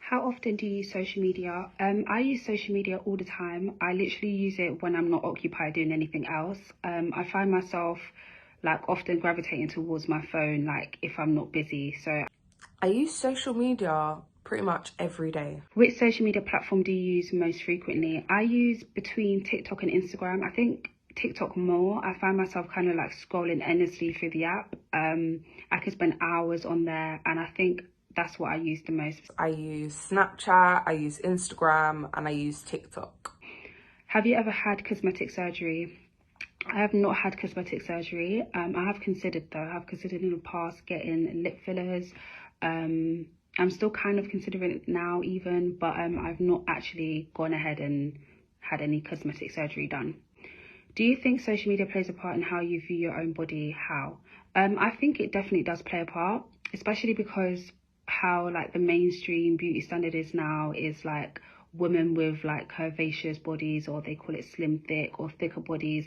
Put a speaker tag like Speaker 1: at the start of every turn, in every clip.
Speaker 1: How often do you use social media? I use social media all the time. I literally use it when I'm not occupied doing anything else. I find myself like often gravitating towards my phone, like if I'm not busy. So
Speaker 2: I use social media pretty much every day.
Speaker 1: which social media platform do you use most frequently? I use between TikTok and Instagram. I think TikTok more. I find myself kind of like scrolling endlessly through the app. I could spend hours on there, and I think that's what I use the most.
Speaker 2: I use Snapchat, I use Instagram, and I use TikTok.
Speaker 1: Have you ever had cosmetic surgery? I have not had cosmetic surgery. I have considered though. I've considered in the past getting lip fillers. I'm still kind of considering it now even, but I've not actually gone ahead and had any cosmetic surgery done. Do you think social media plays a part in how you view your own body? How? I think it definitely does play a part, especially because how like the mainstream beauty standard is now is like women with like curvaceous bodies, or they call it slim thick or thicker bodies,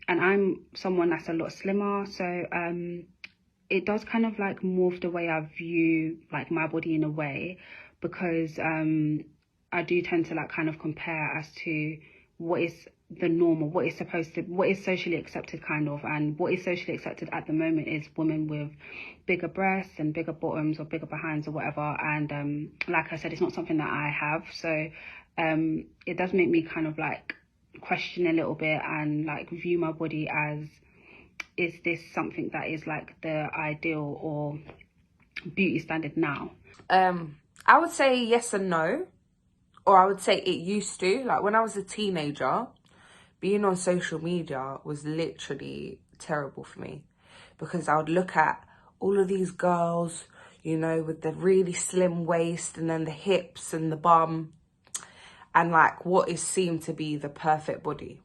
Speaker 1: and I'm someone that's a lot slimmer, so it does kind of like morph the way I view like my body in a way, because I do tend to like kind of compare as to what is the normal, what is supposed to, what is socially accepted kind of, and what is socially accepted at the moment is women with bigger breasts and bigger bottoms or bigger behinds or whatever. And like I said, it's not something that I have, so it does make me kind of like question a little bit and like view my body as, is this something that is like the ideal or beauty standard now?
Speaker 2: I would say yes and no, or I would say it used to. Like when I was a teenager, being on social media was literally terrible for me, because I would look at all of these girls, you know, with the really slim waist and then the hips and the bum, and like what is seemed to be the perfect body.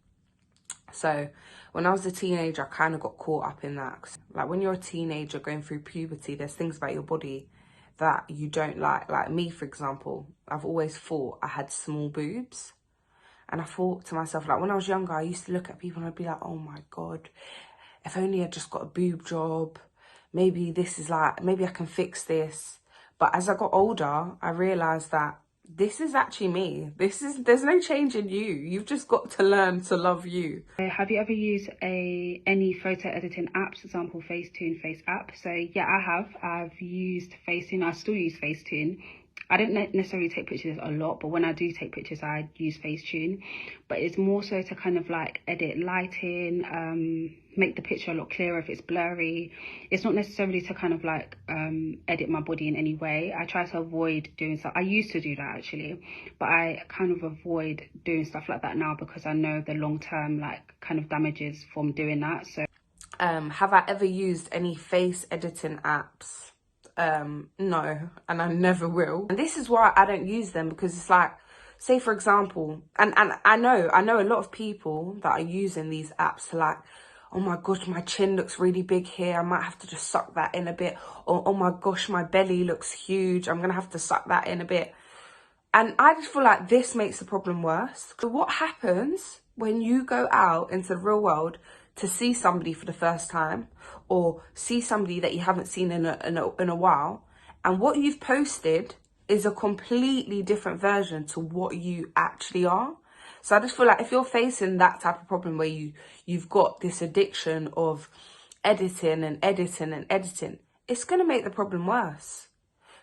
Speaker 2: So when I was a teenager, I kind of got caught up in that. Like when you're a teenager going through puberty, there's things about your body that you don't like. Like me, for example, I've always thought I had small boobs. And I thought to myself, like when I was younger, I used to look at people and I'd be like, oh my God, if only I just got a boob job. Maybe this is like, maybe I can fix this. But as I got older, I realised that this is actually me. There's no change in you. You've just got to learn to love you.
Speaker 1: Have you ever used any photo editing apps, for example Facetune, Face app? So yeah, I have. I've used Facetune. I still use Facetune. I don't necessarily take pictures a lot, but when I do take pictures, I use Facetune. But it's more so to kind of like edit lighting, make the picture a lot clearer if it's blurry. It's not necessarily to kind of like edit my body in any way. I try to avoid doing stuff. I used to do that actually, but I kind of avoid doing stuff like that now because I know the long-term like kind of damages from doing that. So
Speaker 2: have I ever used any face editing apps? No, and I never will. And this is why I don't use them, because it's like, say for example, and I know a lot of people that are using these apps to like, oh my gosh, my chin looks really big here, I might have to just suck that in a bit. Or oh my gosh, my belly looks huge, I'm gonna have to suck that in a bit. And I just feel like this makes the problem worse. So what happens when you go out into the real world to see somebody for the first time, or see somebody that you haven't seen in a while, and what you've posted is a completely different version to what you actually are? So I just feel like if you're facing that type of problem where you've got this addiction of editing and editing and editing, it's going to make the problem worse,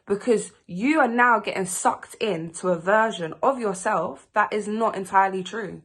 Speaker 2: because you are now getting sucked into a version of yourself that is not entirely true.